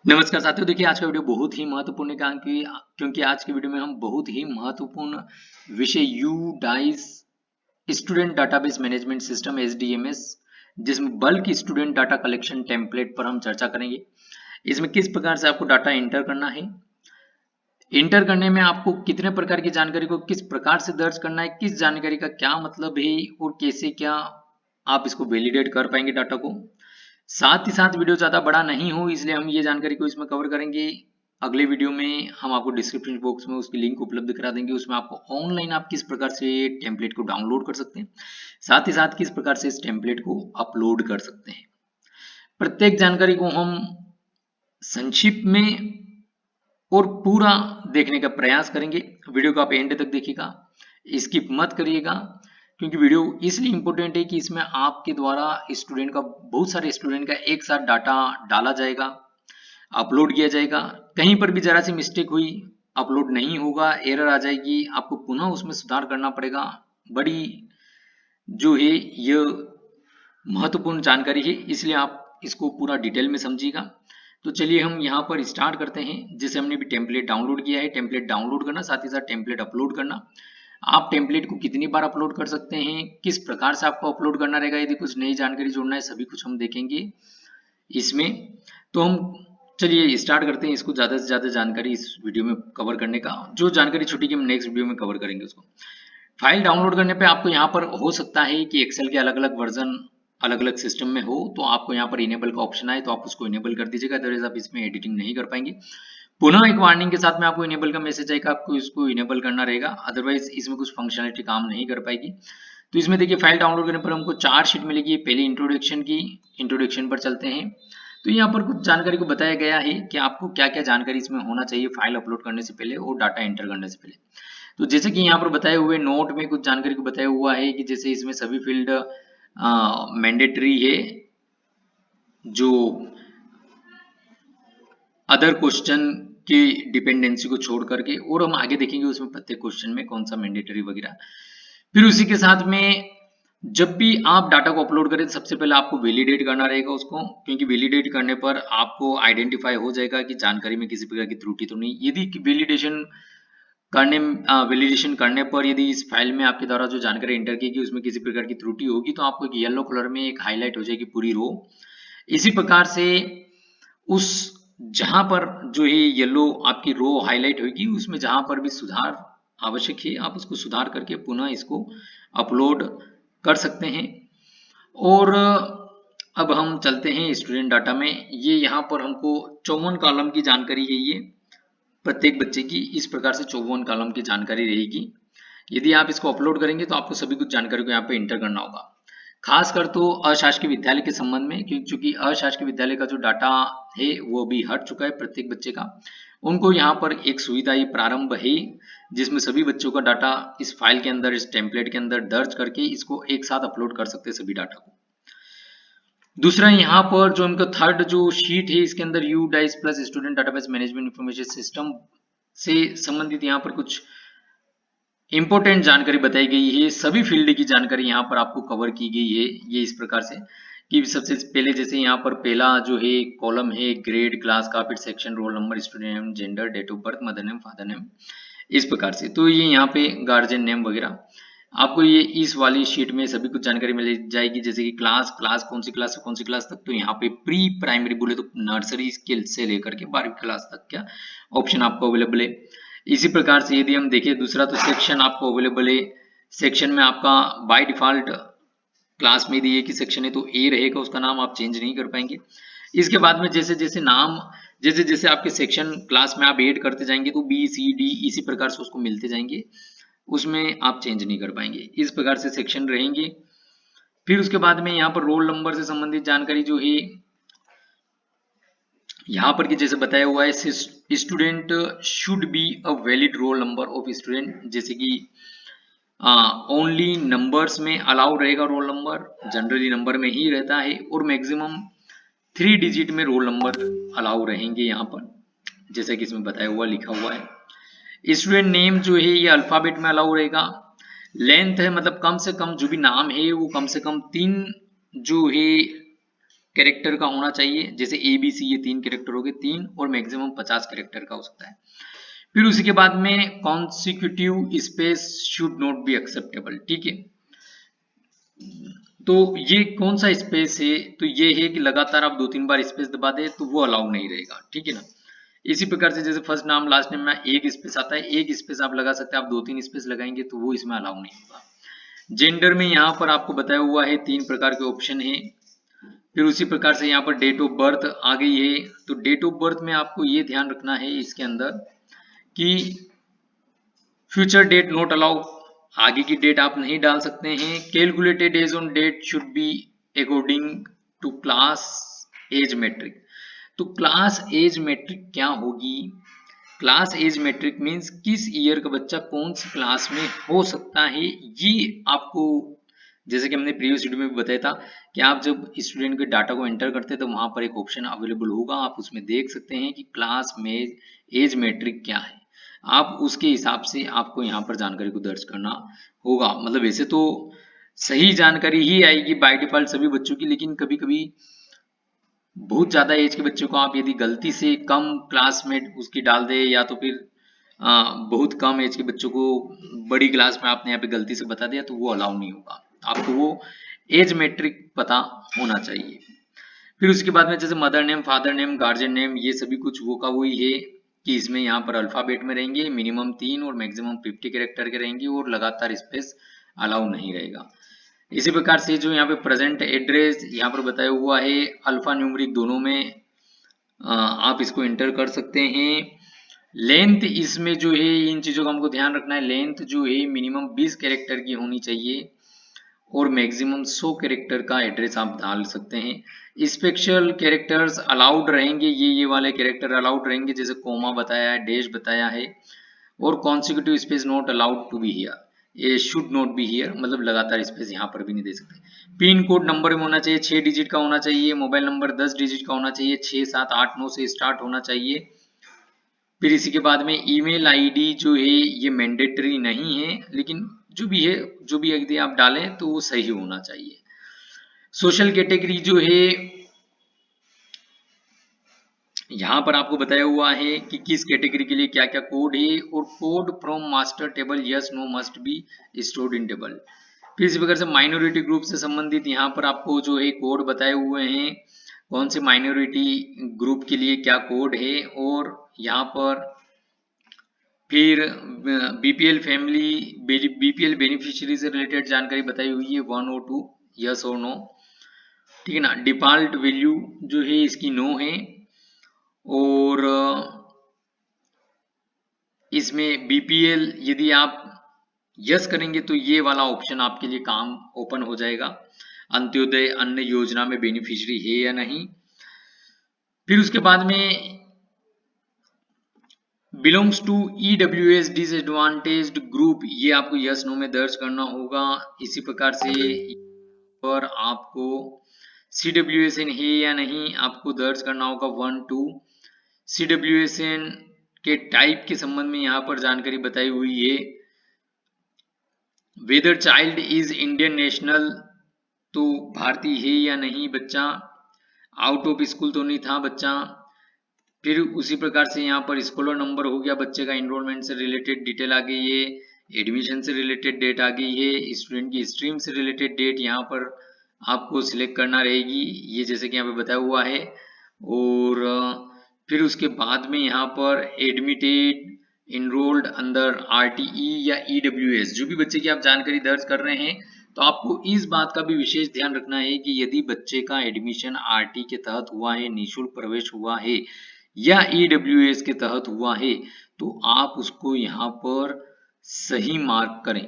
नमस्कार साथियों, देखिए आज का वीडियो बहुत ही महत्वपूर्ण है क्योंकि आज के वीडियो में हम बहुत ही महत्वपूर्ण विषय U DISE student database management system SDMS जिसमें bulk student data collection template पर हम चर्चा करेंगे। इसमें किस प्रकार से आपको डाटा इंटर करना है, इंटर करने में आपको कितने प्रकार की जानकारी को किस प्रकार से दर्ज करना है, किस जानकारी का क्या मतलब है और कैसे क्या आप इसको वैलिडेट कर पाएंगे डाटा को। साथ ही साथ वीडियो ज़्यादा बड़ा नहीं हो इसलिए हम ये जानकारी को इसमें कवर करेंगे। अगले वीडियो में हम आपको डिस्क्रिप्शन बॉक्स में उसकी लिंक उपलब्ध करा देंगे, उसमें आपको ऑनलाइन आप किस प्रकार से टेम्पलेट को डाउनलोड कर सकते हैं, साथ ही साथ किस प्रकार से इस टेम्पलेट को अपलोड कर सकते हैं। प्रत्येक जानकारी को हम संक्षिप्त में और पूरा देखने का प्रयास करेंगे। वीडियो को आप एंड तक देखिएगा, स्किप मत करिएगा, क्योंकि वीडियो इसलिए इंपॉर्टेंट है कि इसमें आपके द्वारा स्टूडेंट का बहुत सारे स्टूडेंट का एक साथ डाटा डाला जाएगा, अपलोड किया जाएगा। कहीं पर भी जरा सी मिस्टेक हुई, अपलोड नहीं होगा, एरर आ जाएगी, आपको पुनः उसमें सुधार करना पड़ेगा। बड़ी जो है यह महत्वपूर्ण जानकारी है, इसलिए आप इसको पूरा डिटेल में समझिएगा। तो चलिए हम यहाँ पर स्टार्ट करते हैं। जैसे हमने भी टेम्पलेट डाउनलोड किया है, टेम्पलेट डाउनलोड करना, साथ ही साथ टेम्पलेट अपलोड करना। आप टेम्पलेट को कितनी बार अपलोड कर सकते हैं, किस प्रकार से आपको अपलोड करना रहेगा, यदि कुछ नई जानकारी जोड़ना है, सभी कुछ हम देखेंगे इसमें। तो हम चलिए स्टार्ट करते हैं इसको ज़्यादा से ज़्यादा जानकारी इस वीडियो में कवर करने का। जो जानकारी छुटेगी हम नेक्स्ट वीडियो में कवर करेंगे उसको। फाइल डाउनलोड करने पे आपको यहाँ पर हो सकता है कि एक्सेल के अलग अलग वर्जन अलग अलग सिस्टम में हो, तो आपको यहाँ पर इनेबल का ऑप्शन आए तो आप उसको इनेबल कर दीजिएगा, अदरवाइज आप इसमें एडिटिंग नहीं कर पाएंगे। पुनः एक वार्निंग के साथ में आपको इनेबल का मैसेज आएगा, आपको इसको इनेबल करना रहेगा, अदरवाइज इसमें कुछ फंक्शनलिटी काम नहीं कर पाएगी। तो इसमें देखिए फाइल डाउनलोड करने पर हमको 4 शीट मिलेगी। पहले इंट्रोडक्शन की, इंट्रोडक्शन पर चलते हैं। तो यहाँ पर कुछ जानकारी को बताया गया है कि आपको क्या क्या जानकारी इसमें होना चाहिए फाइल अपलोड करने से पहले और डाटा एंटर करने से पहले। तो जैसे कि यहाँ पर बताए हुए नोट में कुछ जानकारी को बताया हुआ है कि जैसे इसमें सभी फील्ड मैंडेटरी है, जो अदर क्वेश्चन की डिपेंडेंसी को छोड़ करके, और हम आगे देखेंगे उसमें प्रत्येक क्वेश्चन में कौन सा मैंडेटरी वगैरह। फिर उसी के साथ में जब भी आप डाटा को अपलोड करें सबसे पहले आपको वैलिडेट करना रहेगा उसको, क्योंकि वैलिडेट करने पर आपको आइडेंटिफाई हो जाएगा कि जानकारी में किसी प्रकार की त्रुटि तो नहीं। यदि वैलिडेशन करने पर यदि इस फाइल में आपके द्वारा जो जानकारी एंटर की गई उसमें किसी प्रकार की त्रुटि होगी तो आपको एक येलो कलर में एक हाईलाइट हो जाएगी पूरी रो। इसी प्रकार से उस जहां पर जो है येलो आपकी रो हाईलाइट होगी उसमें जहां पर भी सुधार आवश्यक है आप उसको सुधार करके पुनः इसको अपलोड कर सकते हैं। और अब हम चलते हैं स्टूडेंट डाटा में। ये यहाँ पर हमको 54 कॉलम की जानकारी है, ये प्रत्येक बच्चे की इस प्रकार से 54 कॉलम की जानकारी रहेगी। यदि आप इसको अपलोड करेंगे तो आपको सभी कुछ जानकारी को यहाँ पे इंटर करना होगा, खासकर तो अशासकीय विद्यालय के संबंध में, क्योंकि अशासकीय विद्यालय का जो डाटा है वो भी हट चुका है प्रत्येक बच्चे का। उनको यहाँ पर एक सुविधा ये प्रारंभ है जिसमें सभी बच्चों का डाटा इस फाइल के अंदर, इस टेम्पलेट के अंदर दर्ज करके इसको एक साथ अपलोड कर सकते हैं सभी डाटा को। दूसरा यहाँ पर जो उनका थर्ड जो शीट है इसके अंदर you dice plus student database management information system से संबंधित यहाँ पर कुछ इंपॉर्टेंट जानकारी बताई गई है। सभी फील्ड की जानकारी यहाँ पर आपको कवर की गई है। ये इस प्रकार से कि सबसे पहले जैसे यहाँ पर पहला जो है कॉलम है ग्रेड, क्लास का, फिर section, roll number, student name, gender, date of birth, mother name, father name, इस प्रकार से। तो ये यहाँ पे गार्जियन नेम वगैरह आपको ये इस वाली शीट में सभी कुछ जानकारी मिल जाएगी। जैसे कि क्लास कौन सी क्लास से कौन सी क्लास तक, तो यहाँ पे प्री प्राइमरी बोले तो नर्सरी स्किल से लेकर के 12वीं क्लास तक क्या ऑप्शन आपको अवेलेबल है। इसी प्रकार से यदि हम देखें दूसरा तो सेक्शन आपको अवेलेबल है। सेक्शन में आपका बाय डिफॉल्ट क्लास में यदि एक ही सेक्शन है तो ए रहेगा, उसका नाम आप चेंज नहीं कर पाएंगे। इसके बाद में जैसे जैसे नाम, जैसे जैसे आपके सेक्शन क्लास में आप ऐड करते जाएंगे तो बी सी डी इसी प्रकार से उसको मिलते जाएंगे, उसमें आप चेंज नहीं कर पाएंगे। इस प्रकार से सेक्शन रहेंगे। फिर उसके बाद में यहाँ पर रोल नंबर से संबंधित जानकारी जो है यहाँ पर कि जैसे बताया हुआ है student should be a valid roll number of student, जैसे कि ओनली नंबर्स में अलाउ रहेगा रोल नंबर, जनरली नंबर में ही रहता है, और मैक्सिमम 3 डिजिट में रोल नंबर अलाउ रहेंगे यहाँ पर, जैसे कि इसमें बताया हुआ लिखा हुआ है। स्टूडेंट नेम जो है ये अल्फाबेट में अलाउ रहेगा। लेंथ है मतलब कम से कम जो भी नाम है वो कम से कम 3 जो है कैरेक्टर का होना चाहिए, जैसे ABC ये 3 कैरेक्टर हो गए, 3 और मैक्सिमम 50 कैरेक्टर का हो सकता है। फिर उसी के बाद में consecutive space should not be acceptable, ठीक है। तो ये कौन सा स्पेस है, तो ये है कि लगातार आप 2-3 बार स्पेस दबा दे तो वो अलाउ नहीं रहेगा, ठीक है ना। इसी प्रकार से जैसे फर्स्ट नाम लास्ट नेम में एक स्पेस आता है, एक स्पेस आप लगा सकते हैं, आप 2-3 स्पेस लगाएंगे तो वो इसमें अलाउ नहीं होगा। जेंडर में यहाँ पर आपको बताया हुआ है 3 प्रकार के ऑप्शन है। फिर उसी प्रकार से यहाँ पर डेट ऑफ बर्थ आ गई है, तो डेट ऑफ बर्थ में आपको ये ध्यान रखना है इसके अंदर कि फ्यूचर डेट नॉट अलाउ, आगे की डेट आप नहीं डाल सकते हैं। Calculated age on date should be according to class age matric. तो क्लास एज मैट्रिक क्या होगी, क्लास एज मैट्रिक मीन्स किस ईयर का बच्चा कौन सी क्लास में हो सकता है, ये आपको जैसे कि हमने प्रीवियस वीडियो में भी बताया था कि आप जब स्टूडेंट के डाटा को एंटर करते हैं तो वहां पर एक ऑप्शन अवेलेबल होगा, आप उसमें देख सकते हैं कि क्लास में एज मैट्रिक क्या है, आप उसके हिसाब से आपको यहाँ पर जानकारी को दर्ज करना होगा। मतलब वैसे तो सही जानकारी ही आएगी बाय डिफॉल्ट सभी बच्चों की, लेकिन कभी कभी बहुत ज्यादा एज के बच्चों को आप यदि गलती से कम क्लास में उसकी डाल दे, या तो फिर बहुत कम एज के बच्चों को बड़ी क्लास में आपने यहाँ पे गलती से बता दिया तो वो अलाउ नहीं होगा, आपको वो एज मैट्रिक पता होना चाहिए। फिर उसके बाद में जैसे mother name, father name, guardian name, ये सभी कुछ वो का वही है कि इसमें यहाँ पर अल्फाबेट में रहेंगे, मिनिमम 3 और मैक्सिमम 50 कैरेक्टर के रहेंगे और लगातार स्पेस अलाउ नहीं रहेगा। इसी प्रकार से जो यहाँ पे प्रेजेंट एड्रेस यहाँ पर बताया हुआ है अल्फा न्यूमरिक दोनों में आप इसको एंटर कर सकते हैं। लेंथ इसमें जो है इन चीजों का हमको ध्यान रखना है, लेंथ जो है मिनिमम 20 कैरेक्टर की होनी चाहिए और मैक्सिमम 100 कैरेक्टर का एड्रेस आप डाल सकते हैं। स्पेशल कैरेक्टर्स अलाउड रहेंगे, ये वाले कैरेक्टर अलाउड रहेंगे, जैसे कोमा बताया है, डैश बताया है, और consecutive space not allowed to be here, ये शुड नॉट बी हियर, मतलब लगातार स्पेस यहाँ पर भी नहीं दे सकते। पिन कोड नंबर में होना चाहिए, 6 डिजिट का होना चाहिए। मोबाइल नंबर 10 डिजिट का होना चाहिए, 6, 7, 8, 9 से स्टार्ट होना चाहिए। फिर इसी के बाद में ईमेल आईडी जो है ये मैंडेटरी नहीं है, लेकिन जो भी है, जो भी यदि आप डालें तो वो सही होना चाहिए। सोशल कैटेगरी जो है यहाँ पर आपको बताया हुआ है कि किस कैटेगरी के लिए क्या क्या कोड है, और code from master table yes no must be stored in table. फिर इसी प्रकार से माइनॉरिटी ग्रुप से संबंधित यहाँ पर आपको जो है कोड बताए हुए हैं, कौन से माइनॉरिटी ग्रुप के लिए क्या कोड है, और यहाँ पर फिर बीपीएल फैमिली, बीपीएल बेनिफिशियरी से रिलेटेड जानकारी बताई हुई है 1 और 2, यस और नो, ठीक है ना। डिफॉल्ट वैल्यू जो है इसकी नो है, और इसमें बीपीएल यदि आप यस करेंगे तो ये वाला ऑप्शन आपके लिए काम ओपन हो जाएगा, अंत्योदय अन्न योजना में बेनिफिशियरी है या नहीं। फिर उसके बाद में belongs to EWS disadvantaged group, ये आपको यस नो में दर्ज करना होगा। इसी प्रकार से पर आपको सीडब्ल्यूएसएन है या नहीं आपको दर्ज करना होगा 1, 2। सीडब्ल्यूएसएन के टाइप के संबंध में यहाँ पर जानकारी बताई हुई है, whether child is Indian national, तो भारतीय है या नहीं बच्चा, आउट ऑफ स्कूल तो नहीं था बच्चा। फिर उसी प्रकार से यहाँ पर स्कॉलर नंबर हो गया, बच्चे का एनरोलमेंट से रिलेटेड डिटेल आ गई है, एडमिशन से रिलेटेड डेट आ गई है, स्टूडेंट की स्ट्रीम से रिलेटेड डेट यहाँ पर आपको सिलेक्ट करना रहेगी, ये जैसे कि यहाँ पे बताया हुआ है। और फिर उसके बाद में यहाँ पर एडमिटेड, इनरोल्ड अंडर आरटीई या ईडब्ल्यूएस, जो भी बच्चे की आप जानकारी दर्ज कर रहे हैं, तो आपको इस बात का भी विशेष ध्यान रखना है कि यदि बच्चे का एडमिशन आरटी के तहत हुआ है, निःशुल्क प्रवेश हुआ है, या ईडब्ल्यूएस के तहत हुआ है, तो आप उसको यहाँ पर सही मार्क करें।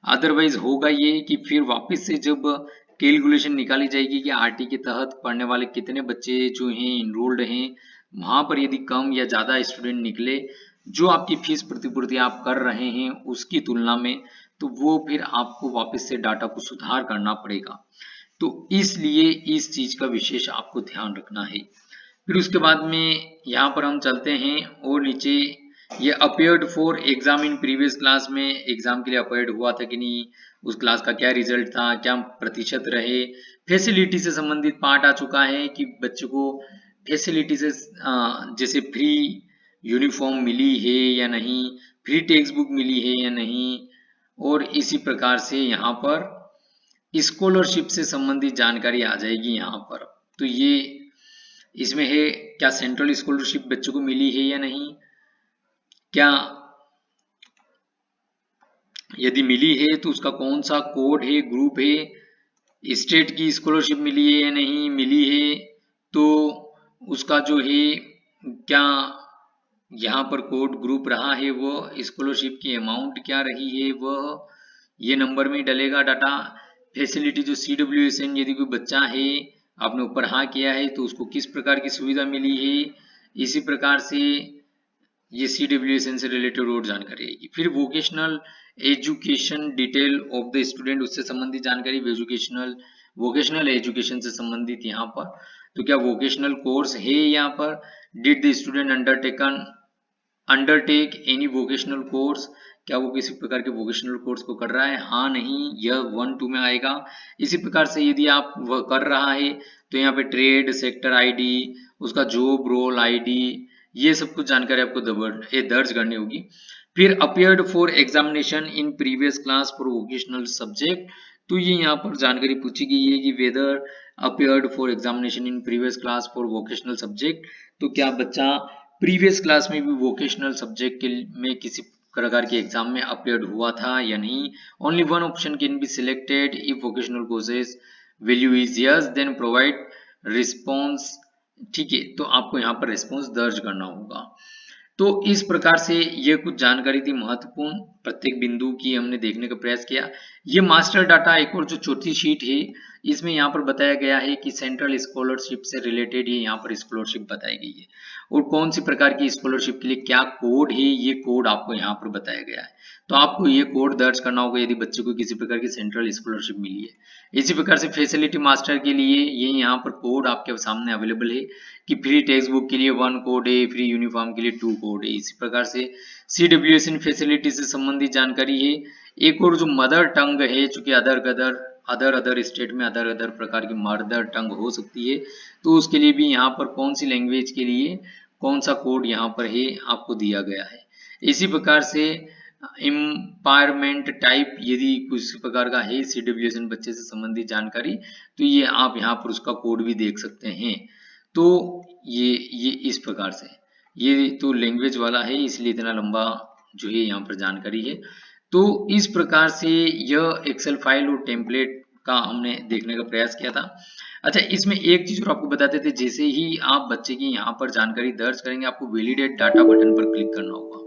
अदरवाइज होगा ये कि फिर वापस से जब कैलकुलेशन निकाली जाएगी कि आरटी के तहत पढ़ने वाले कितने बच्चे जो हैं इनरोल्ड हैं, वहां पर यदि कम या ज्यादा स्टूडेंट निकले जो आपकी फीस प्रतिपूर्ति आप कर रहे हैं उसकी तुलना में, तो वो फिर आपको वापस से डाटा को सुधार करना पड़ेगा। तो इसलिए इस चीज का विशेष आपको ध्यान रखना है। फिर उसके बाद में यहाँ पर हम चलते हैं और नीचे ये appeared for exam in previous class में एग्जाम के लिए अपीयर्ड हुआ था कि नहीं, उस क्लास का क्या रिजल्ट था, क्या प्रतिशत रहे, फैसिलिटी से संबंधित पार्ट आ चुका है कि बच्चों को फैसिलिटी से जैसे फ्री यूनिफॉर्म मिली है या नहीं, फ्री टेक्स्ट बुक मिली है या नहीं, और इसी प्रकार से यहाँ पर स्कॉलरशिप से संबंधित जानकारी आ जाएगी यहाँ पर। तो ये इसमें है क्या सेंट्रल स्कॉलरशिप बच्चों को मिली है या नहीं, क्या यदि मिली है तो उसका कौन सा कोड है, ग्रुप है, स्टेट की स्कॉलरशिप मिली है या नहीं मिली है, तो उसका जो है क्या यहाँ पर कोड ग्रुप रहा है, वो स्कॉलरशिप की अमाउंट क्या रही है, वह ये नंबर में डलेगा डाटा। फैसिलिटी जो CWSN यदि कोई बच्चा है आपने ऊपर हाँ किया है तो उसको किस प्रकार की सुविधा मिली है, इसी प्रकार से ये CWSN से रिलेटेड और जानकारी आएगी। फिर vocational education detail of the student, उससे संबंधित जानकारी, वोकेशनल एजुकेशन से संबंधित यहाँ पर, तो क्या वोकेशनल कोर्स है यहाँ पर, did the student undertake any vocational course, क्या वो किसी प्रकार के वोकेशनल कोर्स को कर रहा है, हाँ नहीं, यह 1-2 में आएगा। इसी प्रकार से यदि आप वह कर रहा है तो यहाँ पे ट्रेड सेक्टर आईडी, उसका जॉब रोल आईडी, ये सब कुछ जानकारी आपको दर्ज करनी होगी। फिर appeared for examination in previous class for vocational subject, तो ये यहाँ पर जानकारी पूछी गई है कि whether appeared for examination in previous class for vocational subject, तो क्या बच्चा प्रीवियस क्लास में भी वोकेशनल सब्जेक्ट के में किसी प्रकार के एग्जाम में अपियर्ड हुआ था या नहीं। Only one option can be selected if vocational courses value is yes then provide response. ठीक है, तो आपको यहाँ पर रिस्पॉन्स दर्ज करना होगा। तो इस प्रकार से ये कुछ जानकारी थी महत्वपूर्ण, प्रत्येक बिंदु की हमने देखने का प्रयास किया। ये मास्टर डाटा एक और जो चौथी शीट है इसमें यहाँ पर बताया गया है कि सेंट्रल स्कॉलरशिप से रिलेटेड ये यहाँ पर स्कॉलरशिप बताई गई है और कौन सी प्रकार की स्कॉलरशिप के लिए क्या कोड है, ये कोड आपको यहाँ पर बताया गया है। तो आपको ये कोड दर्ज करना होगा यदि बच्चे को किसी प्रकार की सेंट्रल स्कॉलरशिप मिली है। इसी प्रकार से फैसिलिटी मास्टर के लिए ये यहाँ पर कोड आपके सामने अवेलेबल है कि फ्री टेक्स्ट बुक के लिए 1 कोड है, फ्री यूनिफॉर्म के लिए 2 कोड है। इसी प्रकार से CWSN फैसिलिटी से संबंधित जानकारी है। एक और जो मदर टंग है, चूंकि अदर स्टेट में अदर प्रकार की मदर टंग हो सकती है, तो उसके लिए भी यहाँ पर कौन सी लैंग्वेज के लिए कौन सा कोड यहाँ पर है आपको दिया गया है। इसी प्रकार से एम्पावरमेंट टाइप यदि किसी प्रकार का है CWSN बच्चे से संबंधित जानकारी, तो ये आप यहाँ पर उसका कोड भी देख सकते हैं। तो ये इस प्रकार से, ये तो लैंग्वेज वाला है इसलिए इतना लंबा जो है यहाँ पर जानकारी है। तो इस प्रकार से यह एक्सेल फाइल और टेम्पलेट का हमने देखने का प्रयास किया था। अच्छा, इसमें एक चीज और आपको बताते थे, जैसे ही आप बच्चे की यहाँ पर जानकारी दर्ज करेंगे आपको वैलिडेट डाटा बटन पर क्लिक करना होगा।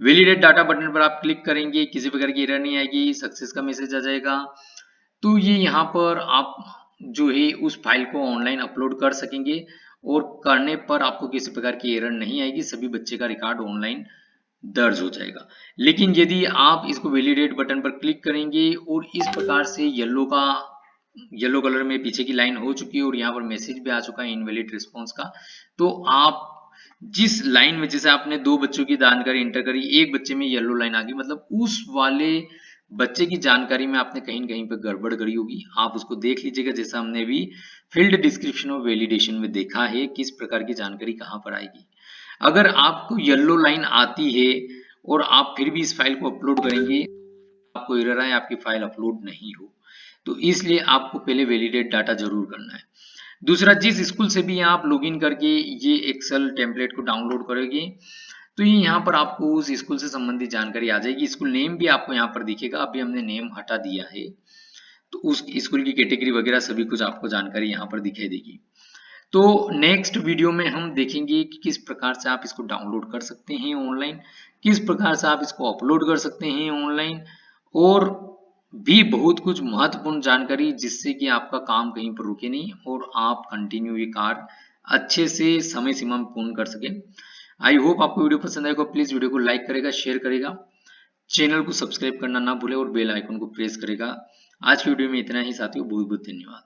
वैलिडेट डाटा बटन पर आप क्लिक करेंगे, किसी प्रकार की एरर नहीं आएगी, सक्सेस का मैसेज आ जाएगा। तो ये यहाँ पर आप जो है उस फाइल को ऑनलाइन अपलोड कर सकेंगे और करने पर आपको किसी प्रकार की एरर नहीं आएगी, सभी बच्चे का रिकॉर्ड ऑनलाइन दर्ज हो जाएगा। लेकिन यदि आप इसको वैलिडेट बटन पर क्लिक करेंगे और इस प्रकार से येलो कलर में पीछे की लाइन हो चुकी है और यहाँ पर मैसेज भी आ चुका है इनवैलिड रिस्पॉन्स का, तो आप जिस लाइन में, जैसे आपने 2 बच्चों की जानकारी एंटर करी, एक बच्चे में येलो लाइन आ गई, मतलब उस वाले बच्चे की जानकारी में आपने कहीं न कहीं पर गड़बड़ करी होगी। आप उसको देख लीजिएगा, जैसा हमने भी फील्ड डिस्क्रिप्शन और वैलिडेशन में देखा है किस प्रकार की जानकारी कहाँ पर आएगी। अगर आपको येलो लाइन आती है और आप फिर भी इस फाइल को अपलोड करेंगे, आपको एरर आए, आपकी फाइल अपलोड नहीं हो, तो इसलिए आपको पहले वैलिडेट डाटा जरूर करना है। दूसरा, जिस स्कूल से भी आप लॉगिन करके ये एक्सेल टेम्पलेट को डाउनलोड करोगे, तो ये यहाँ पर आपको उस स्कूल से संबंधित जानकारी आ जाएगी। स्कूल नेम भी आपको यहाँ पर दिखेगा, अभी हमने नेम हटा दिया है, तो उस स्कूल की कैटेगरी वगैरह सभी कुछ आपको जानकारी यहाँ पर दिखाई देगी। तो नेक्स्ट वीडियो में हम देखेंगे कि किस प्रकार से आप इसको डाउनलोड कर सकते हैं ऑनलाइन, किस प्रकार से आप इसको अपलोड कर सकते हैं ऑनलाइन, और भी बहुत कुछ महत्वपूर्ण जानकारी जिससे कि आपका काम कहीं पर रुके नहीं और आप कंटिन्यू ये कार्य अच्छे से समय सीमा में पूर्ण कर सके। आई होप आपको वीडियो पसंद आएगा। प्लीज वीडियो को लाइक करेगा, शेयर करेगा, चैनल को सब्सक्राइब करना ना भूले और बेल आइकन को प्रेस करेगा। आज की वीडियो में इतना ही साथियों, बहुत बहुत धन्यवाद।